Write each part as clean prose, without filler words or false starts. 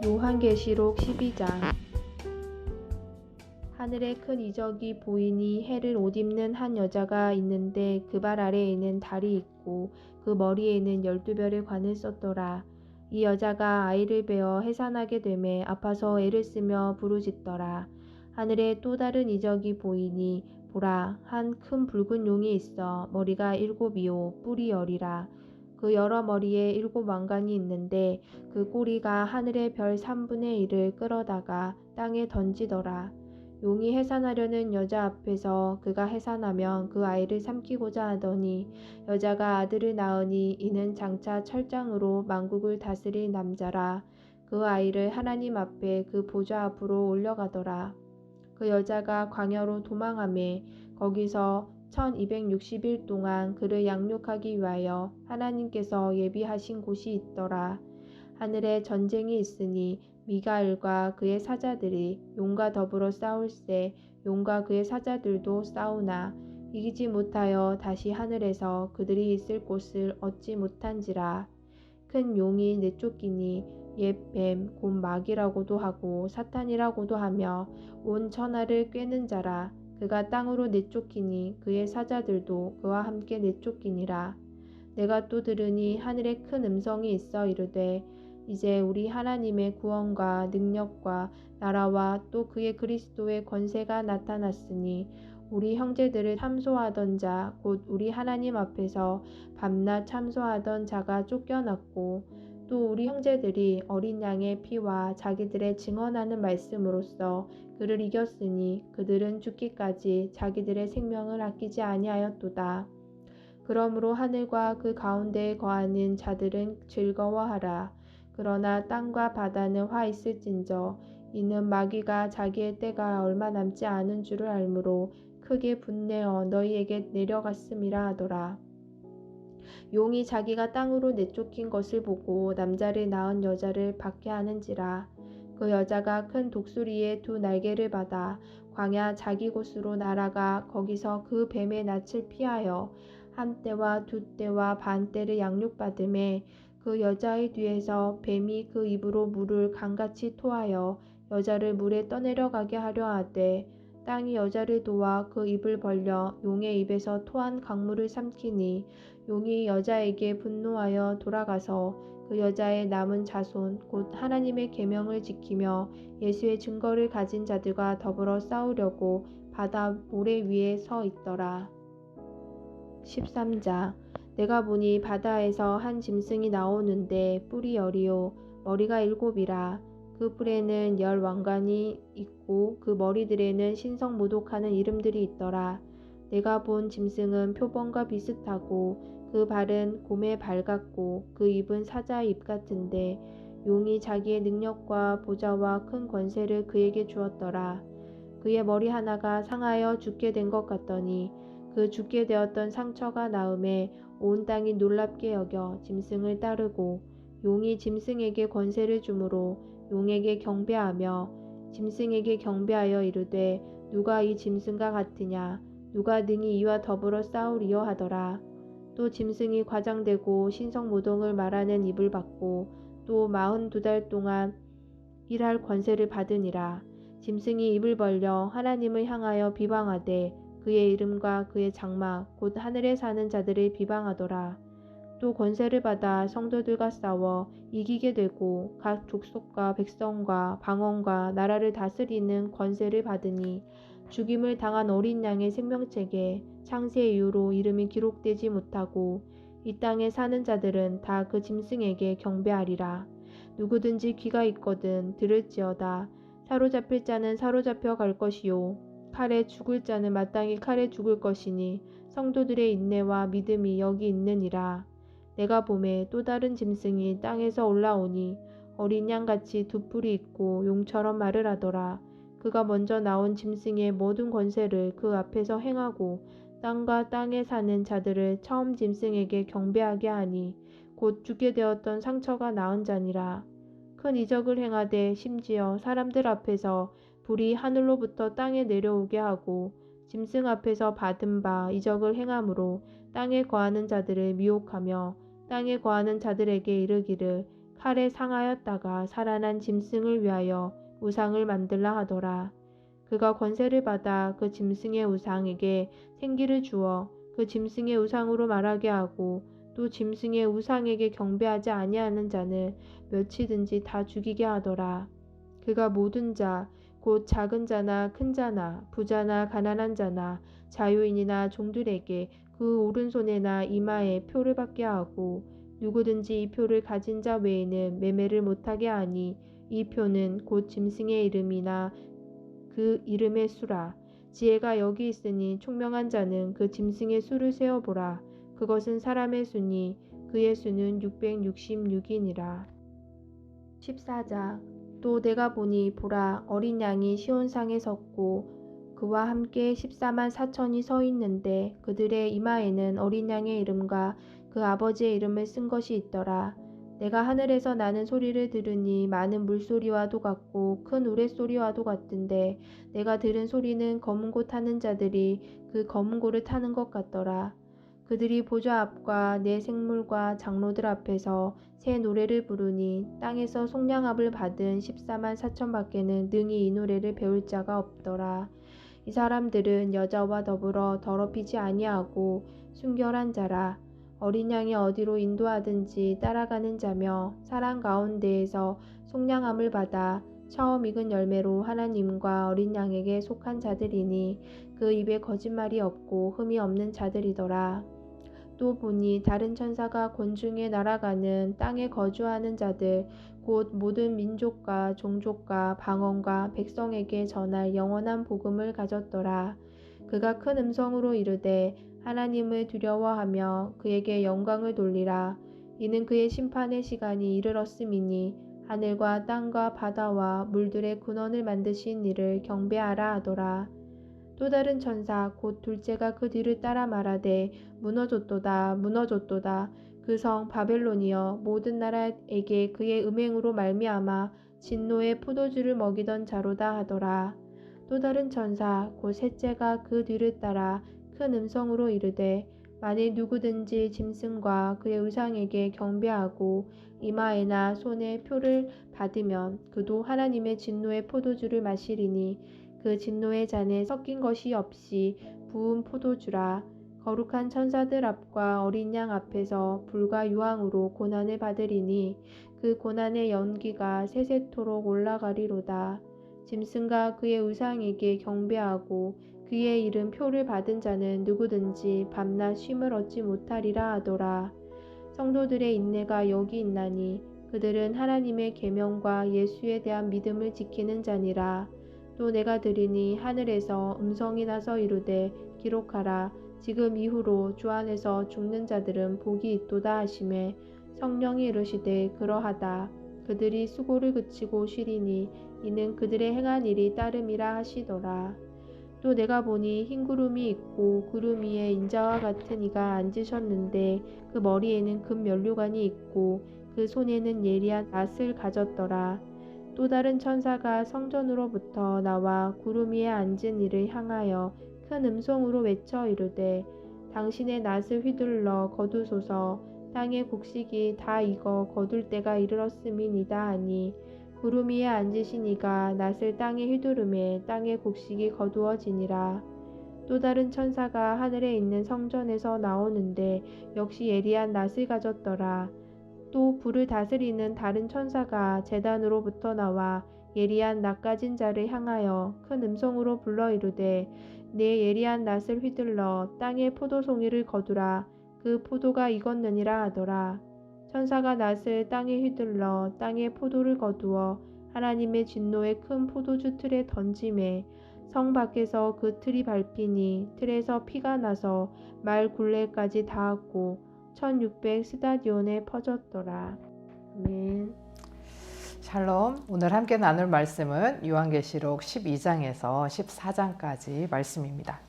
요한계시록 12장. 하늘에 큰 이적이 보이니 해를 옷 입는 한 여자가 있는데 그 발 아래에는 달이 있고 그 머리에는 12별의 관을 썼더라. 이 여자가 아이를 베어 해산하게 되매 아파서 애를 쓰며 부르짖더라. 하늘에 또 다른 이적이 보이니 보라, 한 큰 붉은 용이 있어 머리가 7이요 뿔이 10이라. 그 여러 머리에 7왕관이 있는데 그 꼬리가 하늘의 별 3분의 1을 끌어다가 땅에 던지더라. 용이 해산하려는 여자 앞에서 그가 해산하면 그 아이를 삼키고자 하더니 여자가 아들을 낳으니 이는 장차 철장으로 만국을 다스릴 남자라. 그 아이를 하나님 앞에 그 보좌 앞으로 올려가더라. 그 여자가 광야로 도망하매 거기서 1260일 동안 그를 양육하기 위하여 하나님께서 예비하신 곳이 있더라. 하늘에 전쟁이 있으니 미가엘과 그의 사자들이 용과 더불어 싸울세 용과 그의 사자들도 싸우나 이기지 못하여 다시 하늘에서 그들이 있을 곳을 얻지 못한지라. 큰 용이 내쫓기니 옛 뱀 곧 마귀라고도 하고 사탄이라고도 하며 온 천하를 꿰는 자라. 그가 땅으로 내쫓기니 그의 사자들도 그와 함께 내쫓기니라. 내가 또 들으니 하늘에 큰 음성이 있어 이르되 이제 우리 하나님의 구원과 능력과 나라와 또 그의 그리스도의 권세가 나타났으니 우리 형제들을 참소하던 자 곧 우리 하나님 앞에서 밤낮 참소하던 자가 쫓겨났고 또 우리 형제들이 어린 양의 피와 자기들의 증언하는 말씀으로써 그를 이겼으니 그들은 죽기까지 자기들의 생명을 아끼지 아니하였도다. 그러므로 하늘과 그 가운데에 거하는 자들은 즐거워하라. 그러나 땅과 바다는 화 있을진저 이는 마귀가 자기의 때가 얼마 남지 않은 줄을 알므로 크게 분내어 너희에게 내려갔음이라 하더라. 용이 자기가 땅으로 내쫓긴 것을 보고 남자를 낳은 여자를 박해하는지라. 그 여자가 큰 독수리의 2날개를 받아 광야 자기 곳으로 날아가 거기서 그 뱀의 낯을 피하여 한 때와 2때와 반 때를 양육받음에 그 여자의 뒤에서 뱀이 그 입으로 물을 강같이 토하여 여자를 물에 떠내려가게 하려 하되 땅이 여자를 도와 그 입을 벌려 용의 입에서 토한 강물을 삼키니 용이 여자에게 분노하여 돌아가서 그 여자의 남은 자손 곧 하나님의 계명을 지키며 예수의 증거를 가진 자들과 더불어 싸우려고 바다 모래 위에 서 있더라. 13장. 내가 보니 바다에서 한 짐승이 나오는데 뿔이 10이요 머리가 7이라. 그 뿔에는 10왕관이 있고 그 머리들에는 신성모독하는 이름들이 있더라. 내가 본 짐승은 표범과 비슷하고 그 발은 곰의 발 같고 그 입은 사자의 입 같은데 용이 자기의 능력과 보좌와 큰 권세를 그에게 주었더라. 그의 머리 하나가 상하여 죽게 된 것 같더니 그 죽게 되었던 상처가 나음에 온 땅이 놀랍게 여겨 짐승을 따르고 용이 짐승에게 권세를 주므로 용에게 경배하며 짐승에게 경배하여 이르되 누가 이 짐승과 같으냐 누가 능히 이와 더불어 싸우리요 하더라. 또 짐승이 과장되고 신성모독을 말하는 입을 받고 또 42달 동안 일할 권세를 받으니라. 짐승이 입을 벌려 하나님을 향하여 비방하되 그의 이름과 그의 장막 곧 하늘에 사는 자들을 비방하더라. 또 권세를 받아 성도들과 싸워 이기게 되고 각 족속과 백성과 방언과 나라를 다스리는 권세를 받으니 죽임을 당한 어린 양의 생명책에 창세 이후로 이름이 기록되지 못하고 이 땅에 사는 자들은 다 그 짐승에게 경배하리라. 누구든지 귀가 있거든 들을지어다. 사로잡힐 자는 사로잡혀 갈 것이요 칼에 죽을 자는 마땅히 칼에 죽을 것이니 성도들의 인내와 믿음이 여기 있느니라. 내가 보매 또 다른 짐승이 땅에서 올라오니 어린 양같이 2뿔이 있고 용처럼 말을 하더라. 그가 먼저 나온 짐승의 모든 권세를 그 앞에서 행하고 땅과 땅에 사는 자들을 처음 짐승에게 경배하게 하니 곧 죽게 되었던 상처가 나은 자니라. 큰 이적을 행하되 심지어 사람들 앞에서 불이 하늘로부터 땅에 내려오게 하고 짐승 앞에서 받은 바 이적을 행함으로 땅에 거하는 자들을 미혹하며 땅에 거하는 자들에게 이르기를 칼에 상하였다가 살아난 짐승을 위하여 우상을 만들라 하더라. 그가 권세를 받아 그 짐승의 우상에게 생기를 주어 그 짐승의 우상으로 말하게 하고 또 짐승의 우상에게 경배하지 아니하는 자는 몇이든지 다 죽이게 하더라. 그가 모든 자, 곧 작은 자나 큰 자나 부자나 가난한 자나 자유인이나 종들에게 그 오른손에나 이마에 표를 받게 하고 누구든지 이 표를 가진 자 외에는 매매를 못하게 하니 이 표는 곧 짐승의 이름이나 그 이름의 수라. 지혜가 여기 있으니 총명한 자는 그 짐승의 수를 세어보라. 그것은 사람의 수니 그의 수는 666이니라. 14장. 또 내가 보니 보라 어린 양이 시온상에 섰고 그와 함께 14만 4천이 서 있는데 그들의 이마에는 어린 양의 이름과 그 아버지의 이름을 쓴 것이 있더라. 내가 하늘에서 나는 소리를 들으니 많은 물소리와도 같고 큰 우레소리와도 같은데 내가 들은 소리는 검은 고 타는 자들이 그 검은 고를 타는 것 같더라. 그들이 보좌 앞과 내 생물과 장로들 앞에서 새 노래를 부르니 땅에서 속량함을 받은 14만 4천 밖에는 능히 이 노래를 배울 자가 없더라. 이 사람들은 여자와 더불어 더럽히지 아니하고 순결한 자라. 어린 양이 어디로 인도하든지 따라가는 자며 사람 가운데에서 속량함을 받아 처음 익은 열매로 하나님과 어린 양에게 속한 자들이니 그 입에 거짓말이 없고 흠이 없는 자들이더라. 또 보니 다른 천사가 권중에 날아가는 땅에 거주하는 자들 곧 모든 민족과 종족과 방언과 백성에게 전할 영원한 복음을 가졌더라. 그가 큰 음성으로 이르되 하나님을 두려워하며 그에게 영광을 돌리라. 이는 그의 심판의 시간이 이르렀음이니 하늘과 땅과 바다와 물들의 근원을 만드신 이를 경배하라 하더라. 또 다른 천사 곧 둘째가 그 뒤를 따라 말하되 무너졌도다 무너졌도다. 그 성 바벨론이여 모든 나라에게 그의 음행으로 말미암아 진노의 포도주를 먹이던 자로다 하더라. 또 다른 천사 곧 셋째가 그 뒤를 따라 큰 음성으로 이르되 만일 누구든지 짐승과 그의 우상에게 경배하고 이마에나 손에 표를 받으면 그도 하나님의 진노의 포도주를 마시리니 그 진노의 잔에 섞인 것이 없이 부은 포도주라. 거룩한 천사들 앞과 어린 양 앞에서 불과 유황으로 고난을 받으리니 그 고난의 연기가 세세토록 올라가리로다. 짐승과 그의 우상에게 경배하고 그의 이름 표를 받은 자는 누구든지 밤낮 쉼을 얻지 못하리라 하더라. 성도들의 인내가 여기 있나니 그들은 하나님의 계명과 예수에 대한 믿음을 지키는 자니라. 또 내가 들으니 하늘에서 음성이 나서 이르되 기록하라. 지금 이후로 주 안에서 죽는 자들은 복이 있도다 하시매 성령이 이르시되 그러하다. 그들이 수고를 그치고 쉬리니 이는 그들의 행한 일이 따름이라 하시더라. 또 내가 보니 흰 구름이 있고 구름 위에 인자와 같은 이가 앉으셨는데 그 머리에는 금 면류관이 있고 그 손에는 예리한 낫을 가졌더라. 또 다른 천사가 성전으로부터 나와 구름 위에 앉은 이를 향하여 큰 음성으로 외쳐 이르되 당신의 낫을 휘둘러 거두소서. 땅의 곡식이 다 익어 거둘 때가 이르렀음이니이다 하니 구름 위에 앉으신 이가 낫을 땅에 휘두르매 땅의 곡식이 거두어지니라. 또 다른 천사가 하늘에 있는 성전에서 나오는데 역시 예리한 낫을 가졌더라. 또 불을 다스리는 다른 천사가 제단으로부터 나와 예리한 낫 가진 자를 향하여 큰 음성으로 불러 이르되 내 예리한 낫을 휘둘러 땅의 포도송이를 거두라. 그 포도가 익었느니라 하더라. 천사가 낫을 땅에 휘둘러 땅의 포도를 거두어 하나님의 진노의 큰 포도주 틀에 던지매 성 밖에서 그 틀이 밟히니 틀에서 피가 나서 말 굴레까지 닿았고 1600 스타디온에 퍼졌더라. 아멘. 샬롬. 오늘 함께 나눌 말씀은 요한계시록 12장에서 14장까지 말씀입니다.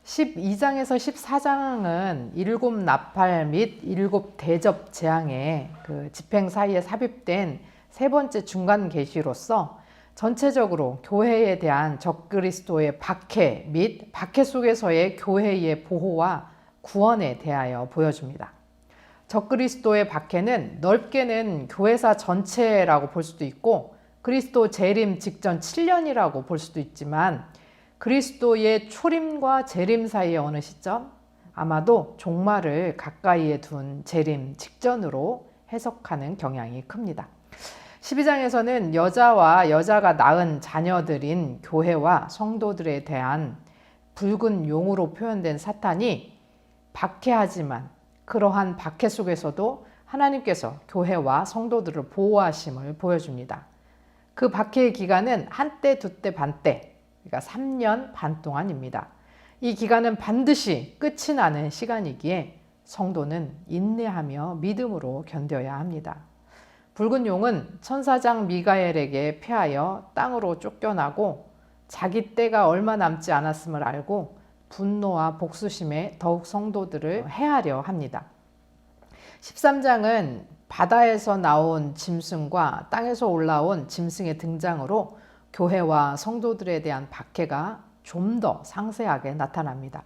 12장에서 14장은 7 나팔 및 7 대접 재앙의 그 집행 사이에 삽입된 세 번째 중간 계시로서 전체적으로 교회에 대한 적그리스도의 박해 및 박해 속에서의 교회의 보호와 구원에 대하여 보여줍니다. 적그리스도의 박해는 넓게는 교회사 전체라고 볼 수도 있고 그리스도 재림 직전 7년이라고 볼 수도 있지만 그리스도의 초림과 재림 사이의 어느 시점? 아마도 종말을 가까이에 둔 재림 직전으로 해석하는 경향이 큽니다. 12장에서는 여자와 여자가 낳은 자녀들인 교회와 성도들에 대한 붉은 용으로 표현된 사탄이 박해하지만 그러한 박해 속에서도 하나님께서 교회와 성도들을 보호하심을 보여줍니다. 그 박해의 기간은 한때, 두때, 반때, 그러니까 3년 반 동안입니다. 이 기간은 반드시 끝이 나는 시간이기에 성도는 인내하며 믿음으로 견뎌야 합니다. 붉은 용은 천사장 미가엘에게 패하여 땅으로 쫓겨나고 자기 때가 얼마 남지 않았음을 알고 분노와 복수심에 더욱 성도들을 해하려 합니다. 13장은 바다에서 나온 짐승과 땅에서 올라온 짐승의 등장으로 교회와 성도들에 대한 박해가 좀 더 상세하게 나타납니다.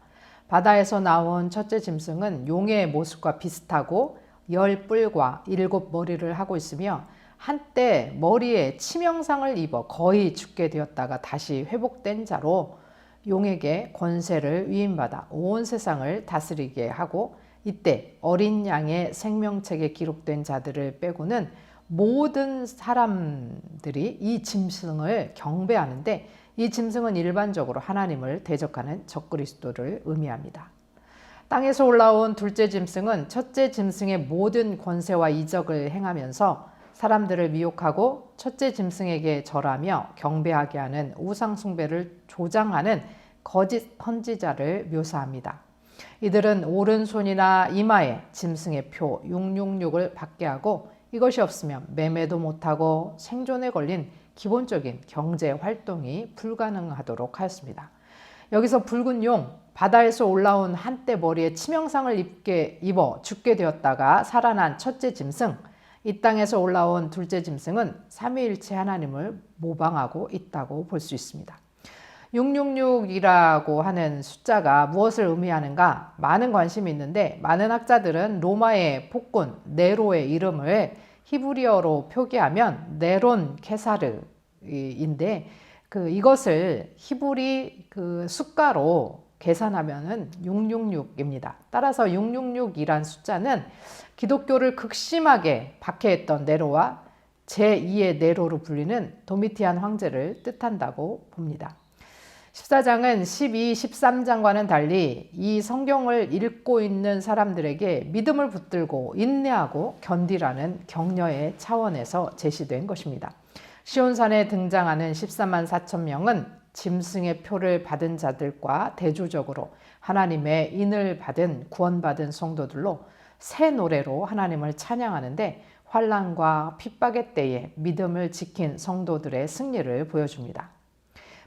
바다에서 나온 첫째 짐승은 용의 모습과 비슷하고 10뿔과 7머리를 하고 있으며 한때 머리에 치명상을 입어 거의 죽게 되었다가 다시 회복된 자로 용에게 권세를 위임받아 온 세상을 다스리게 하고 이때 어린 양의 생명책에 기록된 자들을 빼고는 모든 사람들이 이 짐승을 경배하는데 이 짐승은 일반적으로 하나님을 대적하는 적그리스도를 의미합니다. 땅에서 올라온 둘째 짐승은 첫째 짐승의 모든 권세와 이적을 행하면서 사람들을 미혹하고 첫째 짐승에게 절하며 경배하게 하는 우상 숭배를 조장하는 거짓 선지자를 묘사합니다. 이들은 오른손이나 이마에 짐승의 표 666을 받게 하고 이것이 없으면 매매도 못하고 생존에 걸린 기본적인 경제 활동이 불가능하도록 하였습니다. 여기서 붉은 용, 바다에서 올라온 한때 머리에 치명상을 입어 죽게 되었다가 살아난 첫째 짐승, 이 땅에서 올라온 둘째 짐승은 삼위일체 하나님을 모방하고 있다고 볼 수 있습니다. 666이라고 하는 숫자가 무엇을 의미하는가 많은 관심이 있는데 많은 학자들은 로마의 폭군 네로의 이름을 히브리어로 표기하면 네론 케사르인데 이것을 히브리 숫가로 계산하면은 666입니다. 따라서 666이란 숫자는 기독교를 극심하게 박해했던 네로와 제2의 네로로 불리는 도미티안 황제를 뜻한다고 봅니다. 14장은 12, 13장과는 달리 이 성경을 읽고 있는 사람들에게 믿음을 붙들고 인내하고 견디라는 격려의 차원에서 제시된 것입니다. 시온산에 등장하는 14만 4천 명은 짐승의 표를 받은 자들과 대조적으로 하나님의 인을 받은 구원받은 성도들로 새 노래로 하나님을 찬양하는데 환난과 핍박의 때에 믿음을 지킨 성도들의 승리를 보여줍니다.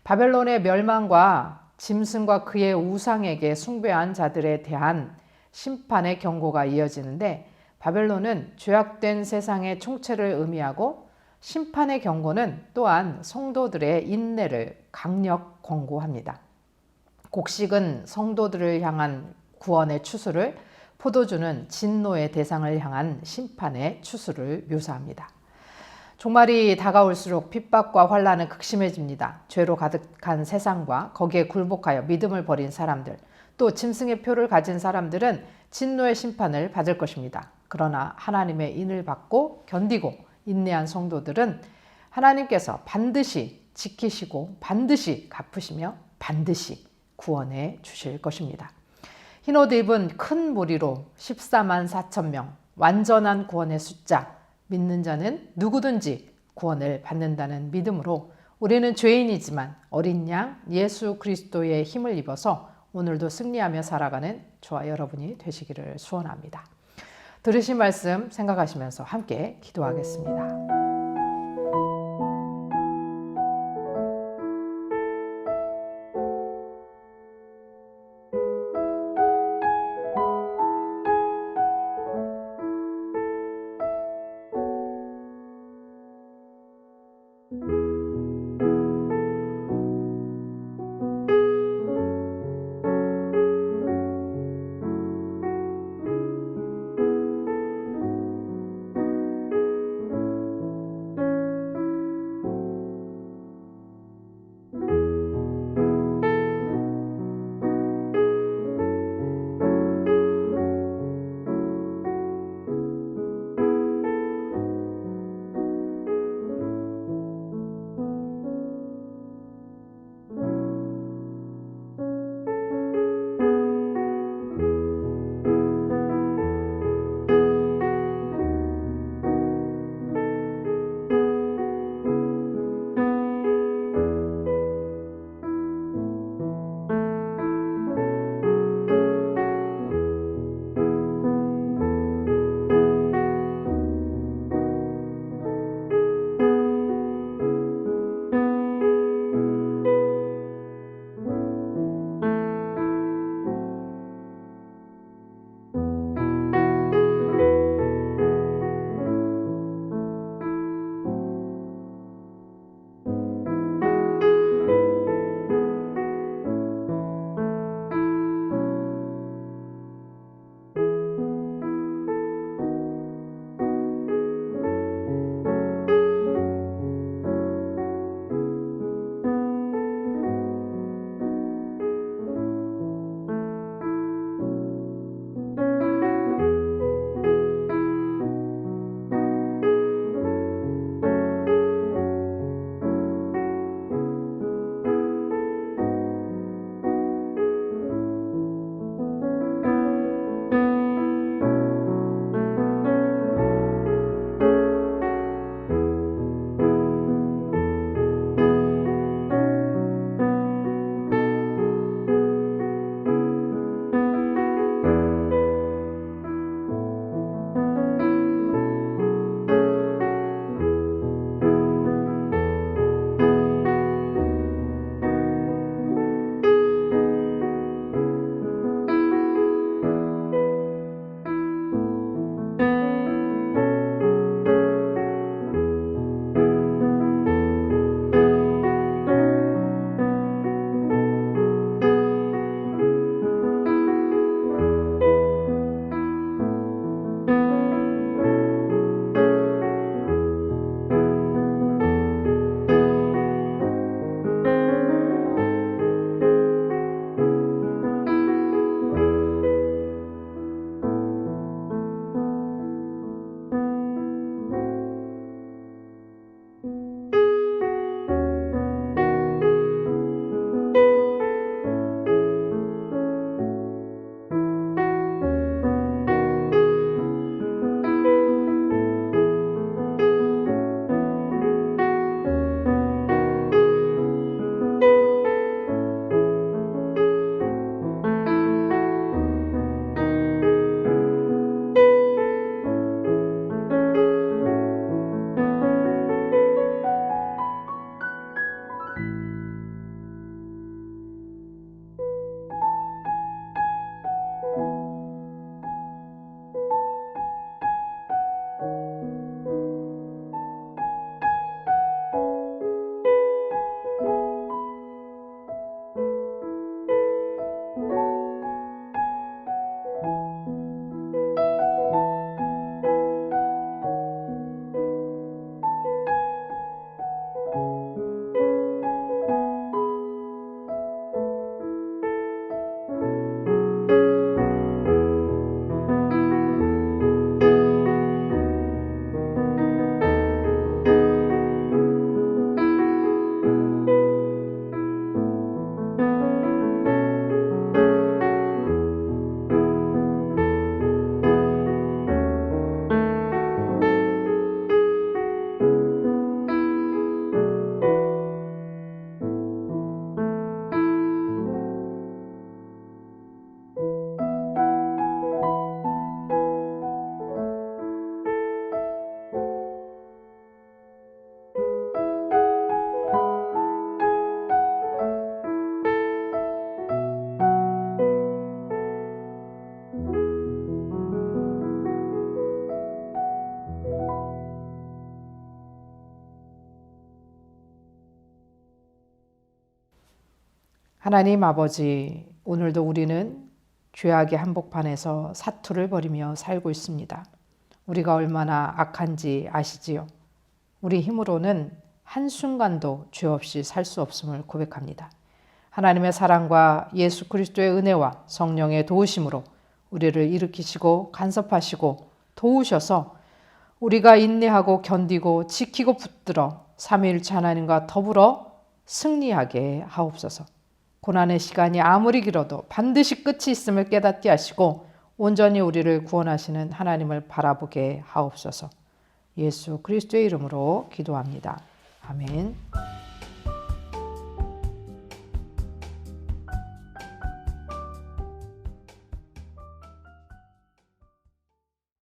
바벨론의 멸망과 짐승과 그의 우상에게 숭배한 자들에 대한 심판의 경고가 이어지는데 바벨론은 죄악된 세상의 총체를 의미하고 심판의 경고는 또한 성도들의 인내를 강력 권고합니다. 곡식은 성도들을 향한 구원의 추수를, 포도주는 진노의 대상을 향한 심판의 추수를 묘사합니다. 종말이 다가올수록 핍박과 환난은 극심해집니다. 죄로 가득한 세상과 거기에 굴복하여 믿음을 버린 사람들, 또 짐승의 표를 가진 사람들은 진노의 심판을 받을 것입니다. 그러나 하나님의 인을 받고 견디고 인내한 성도들은 하나님께서 반드시 지키시고 반드시 갚으시며 반드시 구원해 주실 것입니다. 흰옷 입은 큰 무리로 14만 4천 명, 완전한 구원의 숫자, 믿는 자는 누구든지 구원을 받는다는 믿음으로 우리는 죄인이지만 어린 양 예수 그리스도의 힘을 입어서 오늘도 승리하며 살아가는 저와 여러분이 되시기를 소원합니다. 들으신 말씀 생각하시면서 함께 기도하겠습니다. 하나님 아버지, 오늘도 우리는 죄악의 한복판에서 사투를 벌이며 살고 있습니다. 우리가 얼마나 악한지 아시지요? 우리 힘으로는 한순간도 죄 없이 살 수 없음을 고백합니다. 하나님의 사랑과 예수 그리스도의 은혜와 성령의 도우심으로 우리를 일으키시고 간섭하시고 도우셔서 우리가 인내하고 견디고 지키고 붙들어 삼위일체 하나님과 더불어 승리하게 하옵소서. 고난의 시간이 아무리 길어도 반드시 끝이 있음을 깨닫게 하시고 온전히 우리를 구원하시는 하나님을 바라보게 하옵소서. 예수 그리스도의 이름으로 기도합니다. 아멘.